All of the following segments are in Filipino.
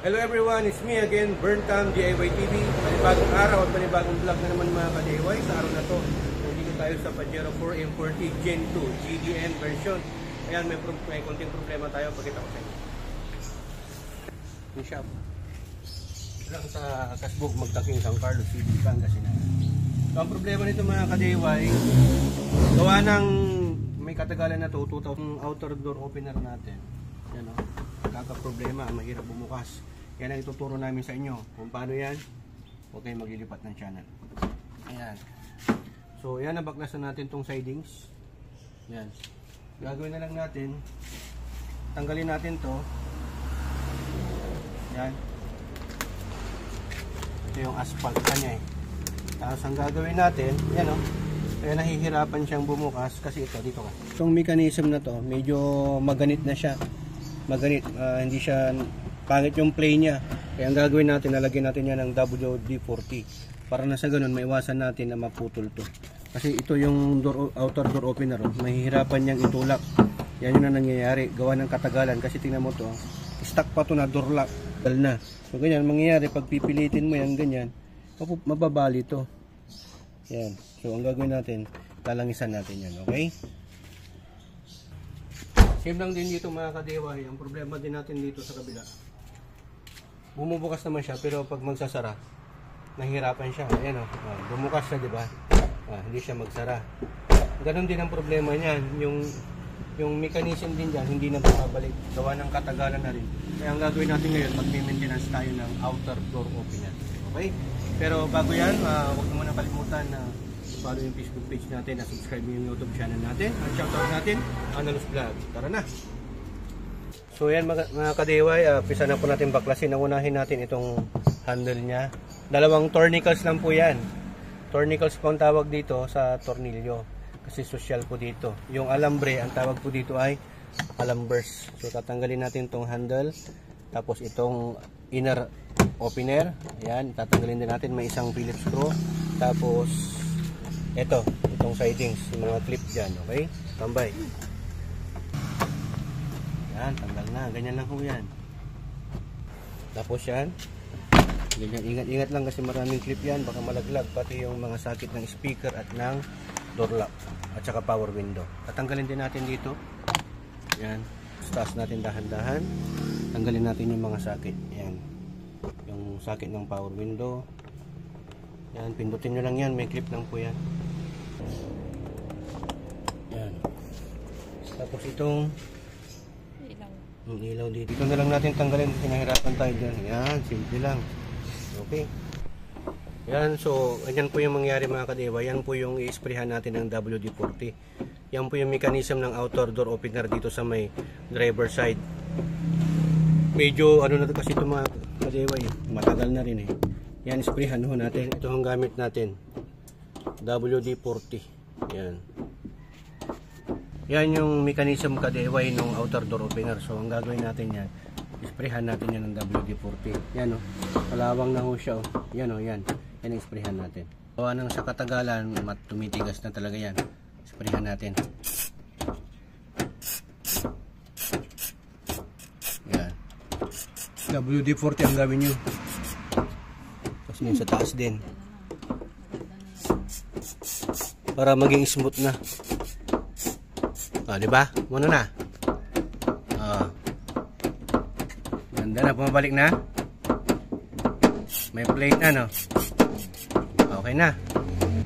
Hello everyone, it's me again, Burntam DIY TV. Panibagong araw at panibagong vlog na naman mga ka-DIY. Sa araw na to, nandito tayo sa Pajero 4M40 Gen 2 GDN version. Ayan, may konting problema tayo. Pakita ko sa inyo. Yung shop lang sa Kasbog, Magtaking, San Carlos City, Pangasinan. So ang problema nito mga ka-DIY, gawa ng may katagalan na to, ang outer door opener natin. Yan o, kaka-problema, mahirap bumukas. Yan ang ituturo namin sa inyo kung paano yan. Huwag kayong maglilipat ng channel. Ayan. So yan, nabaklasan natin tong sidings. Yan. Gagawin na lang natin, tanggalin natin to. Yan. Ito yung asphalt kanya eh. Tapos ang gagawin natin, yan o, kaya nahihirapan siyang bumukas kasi ito, dito ka. Itong mechanism na to, medyo maganit na siya. Maganit, hindi siya pangit yung play niya. Kaya ang gagawin natin, lalagyan natin yan ng WD-40 para na sa ganun maiwasan natin na maputol to. Kasi ito yung outer door opener, mahihirapan niyang itulak. Yan yung na nangyayari, gawa ng katagalan. Kasi tingnan mo to, stuck pa to na door lock na. So ganyan mangyayari, pag pipilitin mo yan ganyan, mababali to. Yan. So ang gagawin natin, lalangisan natin yan, okay? Same lang din dito mga ka-DIY. Ang problema din natin dito sa kabila, bumubukas naman siya pero pag magsasara nahihirapan siya. Ayan o, bumukas siya, diba? Hindi siya magsara. Ganon din ang problema niyan. Yung mechanism din dyan, hindi na bumabalik. Gawa ng katagalan na rin. Kaya ang gagawin natin ngayon, mag-maintenance tayo ng outer door opener. Okay? Pero bago yan, huwag naman na kalimutan na follow yung Facebook page natin, na subscribe yung YouTube channel natin, at shoutout natin, Analos Vlog. Tara na! So yan mga ka-DIY, pisa na po natin baklasin. Naunahin natin itong handle nya. Dalawang tornicles lang po yan. Tornicles po ang tawag dito sa tornilyo. Kasi social po dito. Yung alambre, ang tawag po dito ay alambers. So tatanggalin natin itong handle. Tapos itong inner opener. Ayan, tatanggalin din natin. May isang Phillips screw. Tapos itong sidings. Yung mga clip dyan. Okay? Tambay. Yan, tanggal na. Ganyan lang po yan. Tapos yan. Ganyan, ingat-ingat lang kasi maraming clip yan. Baka malaglag. Pati yung mga sakit ng speaker at ng door lock. At saka power window. Tatanggalin din natin dito. Yan. Taas natin dahan-dahan. Tanggalin natin yung mga sakit. Yan. Yung sakit ng power window. Yan. Pindutin nyo lang yan. May clip lang po yan. Yan. Tapos itong yung ilaw dito. Dito na lang natin tanggalin. Pinahirapan tayo dyan. Yan, simple lang. Okay. Yan, so, ganyan po yung mangyari mga ka-DIY. Yan po yung i-sprayhan natin ng WD-40. Yan po yung mechanism ng outer door opener dito sa may driver side. Medyo, ano na kasi ito mga ka-DIY. Matagal na rin eh. Yan, sprayhan ho natin. Ito ang gamit natin. WD-40. Yan. Yan yung mechanism ka-DIY ng outer door opener. So ang gagawin natin yan, isprayhan natin yan ng WD-40. Yan o, kalawang na ho siya o. Yan o, yan. Yan ang isprayhan natin. Gawa ng sa katagalan, tumitigas na talaga yan. Isprayhan natin. Yan. WD-40 ang gawin nyo. Tapos yun sa taas din. Para maging smooth na. Diba? Muna na. Ganda na, pumabalik na. May plate na, no? Okay na.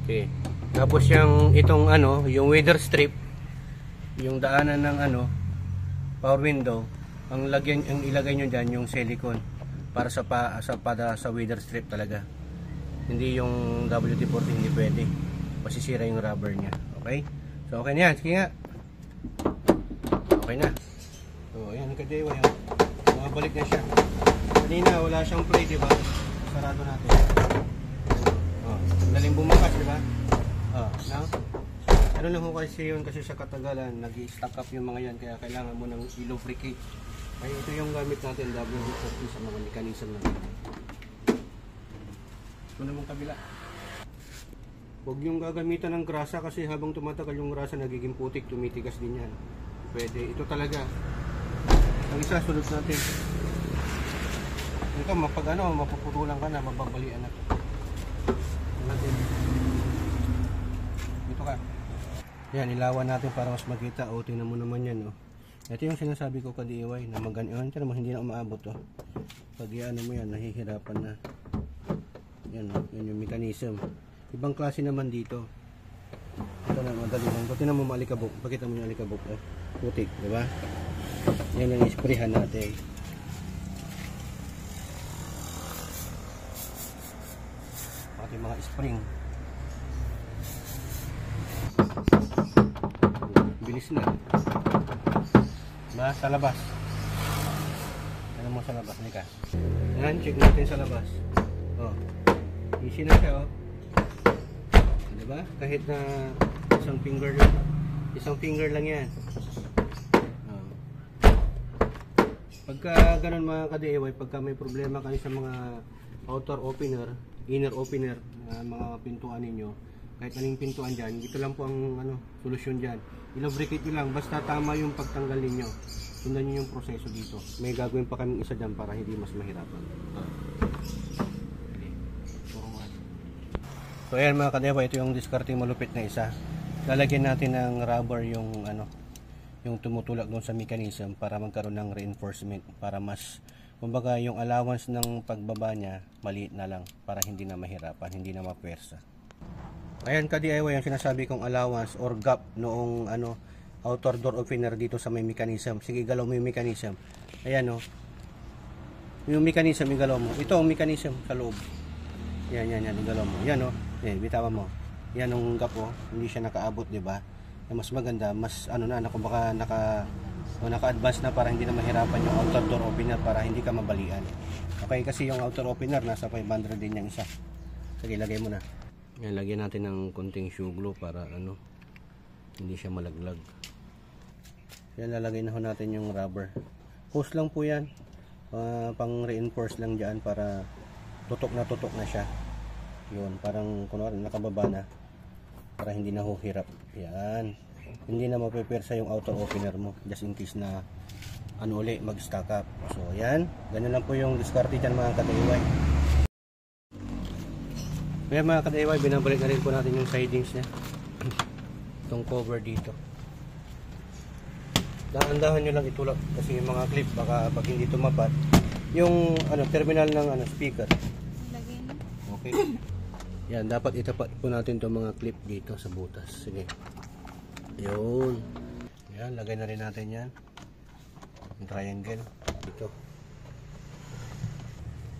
Okay. Tapos itong yung weather strip, yung daanan ng power window, ang ilagay nyo dyan yung silicone para sa weather strip talaga. Hindi yung WD-40, hindi pwede. Masisira yung rubber nya. Okay? So okay na yan. Sige nga. Okay na. So ayan ka-DIY. Bumabalik na siya. Kanina wala siyang play, diba? Sarado natin. Daling bumakas, diba? Now, ano lang ho kasi yun, kasi sa katagalan nag-i-stack up yung mga yan, kaya kailangan mo nang i-lubricate. Kaya ito yung gamit natin, WD-40 sa mga mechanism natin. Ito namang kabila. Huwag yung gagamitan ng grasa kasi habang tumatagal yung grasa nagiging putik, tumitigas din yan. Pwede, ito talaga. Ang isa, sunod natin. Ito, mapag ano, mapuputulan ka na, mababalian na. Dito ka. Yan, ilawan natin para mas makita. O, tingnan mo naman yan, oh. Ito yung sinasabi ko ka-DIY na mag-ganyan. Tignan mo, hindi na umaabot, oh. Pag ano mo yan, nahihirapan na. Yan, oh. Yan yung mechanism. Ibang klase naman dito. Ito na, madali lang. Tignan mo maalikabok. Pakita mo yung alikabok, oh. Putik, di ba? Yan yung isprehan natin. Pati mga spring. Bilis na. Ba, sa labas. Ano mo sa labas, Nika? Yan, check natin sa labas. Oh. Easy na siya, oh. Diba? Kahit na isang finger lang. Isang finger lang yan. Oh. Pagka ganun mga ka-DIY, pagka may problema kayo sa mga outer opener, inner opener, mga pintuan ninyo, kahit anong pintuan dyan, ito lang po ang solusyon dyan. I-lubricate nyo lang, basta tama yung pagtanggal ninyo. Sundan nyo yung proseso dito. May gagawin pa kaming isa dyan para hindi mas mahirapan. So ayan mga ka-DIY, ito yung discarding malupit na isa. Lalagyan natin ng rubber yung yung tumutulak doon sa mechanism para magkaroon ng reinforcement, para mas, kumbaga yung allowance ng pagbaba niya maliit na lang para hindi na mahirapan, hindi na mapwersa. Ayan ka-DIY yung sinasabi kong allowance or gap noong outer door opener dito sa may mechanism. Sige, galaw mo yung mechanism. Ayan, oh. Yung mechanism, igalaw mo. Ito ang mechanism sa loob. Yan, igalaw mo. Yan, oh. Bitawan mo. Yan ang gap, oh. Hindi siya nakaabot, di ba? Mas maganda, mas baka naka-advance na para hindi na mahirapan yung outer door opener para hindi ka mabalian. Okay, kasi yung outer opener nasa 500 din yung isa. Sige, lagay mo na. Yan, lagyan natin ng konting shoe glue para hindi siya malaglag. Yan, lalagay na ho natin yung rubber. Hose lang po yan. Pang reinforce lang dyan para tutok na siya. Yun, parang kunwari nakababa na para hindi na ho hirap. Yan. Hindi na mapepersa yung outer opener mo just in case na uli mag-stack up. So yan, ganyan lang po yung discarte dyan mga ka-DIY. Kaya mga ka-DIY, binabalik na rin po natin yung sidings niya. Itong cover dito. Dahan-dahan nyo lang itulak kasi yung mga clip baka pag hindi tumapat yung terminal ng speaker. Okay. Yan, dapat itapat po natin itong mga clip dito sa butas. Sige. Yun. Yan, lagay na rin natin yan. Yung triangle dito.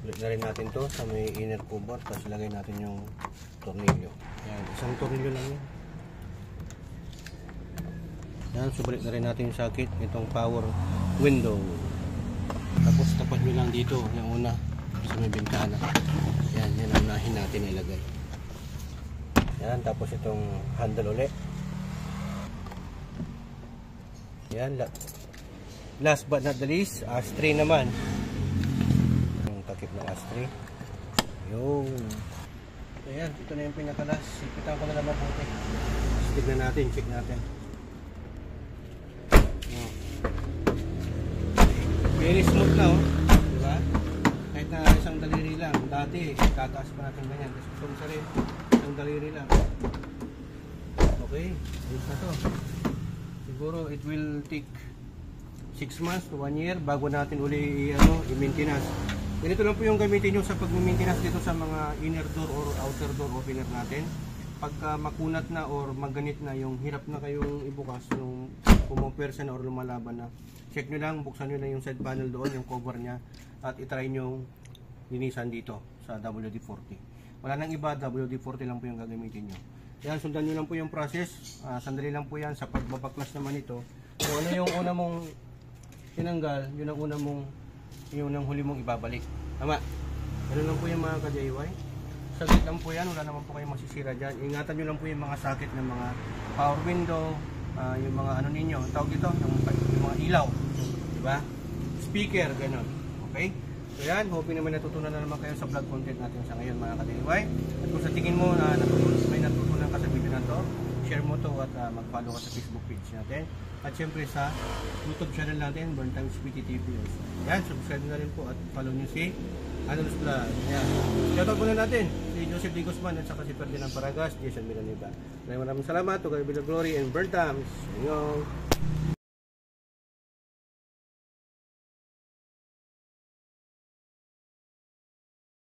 Ulit na rin natin to sa may inner cover, tapos lagay natin yung tornilyo. Yan, isang tornilyo lang yan. Yan, subalit na rin natin yung socket, itong power window. Tapos tapat nyo lang dito, yung una sa may bintana. Yan ang unahin natin ilagay. Yan, tapos itong handle ulit. Yan, last but not the least, ashtray naman. Takip ng ashtray. Yun. Ayan, ito na yung pinakalas. Ipitan ko na naman natin. Tignan natin, check natin. Very smooth na, oh. Diba? Kahit na isang daliri lang. Dati, tataas pa natin ganyan. Tapos itong isa rin, isang daliri lang. Okay, ayos na to. Siguro it will take 6 months to 1 year bago natin uli i-maintenance. Ganito lang po yung gamitin nyo sa pag-maintenance dito sa mga inner door or outer door opener natin. Pagka makunat na or maganit na, yung hirap na kayong ibukas, yung pumapwersa na or lumalaban na, check nyo lang, buksan nyo lang yung side panel doon, yung cover nya, at itry nyo linisan dito sa WD-40. Wala nang iba, WD-40 lang po yung gagamitin nyo. Yan, sundan nyo lang po yung process. Sandali lang po yan sa pagbabaklas naman ito. So ano yung una mong tinanggal, yun ang una mong, yun ang huli mong ibabalik. Tama? Ganun lang po yung mga ka-DIY. Saglit lang po yan, wala naman po kayong masisira dyan. Ingatan nyo lang po yung mga socket ng mga power window, yung mga ninyo, tawag dito, yung mga ilaw, diba? Speaker, ganun. Okay? So yan, hoping naman natutunan na naman kayo sa vlog content natin sa ngayon mga ka-DIY. At kung sa tingin mo na may natutunan ka sa video na to, share mo to at mag-follow ka sa Facebook page natin. At syempre sa YouTube channel natin, Burn Times PTTV. Yan, subscribe na rin po at follow nyo si Anolos Vlog. Yan. Shoutout muna natin si Joseph D. Guzman at saka si Ferdinand Paragas, Jason Milanita. Maraming salamat to God be the glory and Burn Times. Anyong.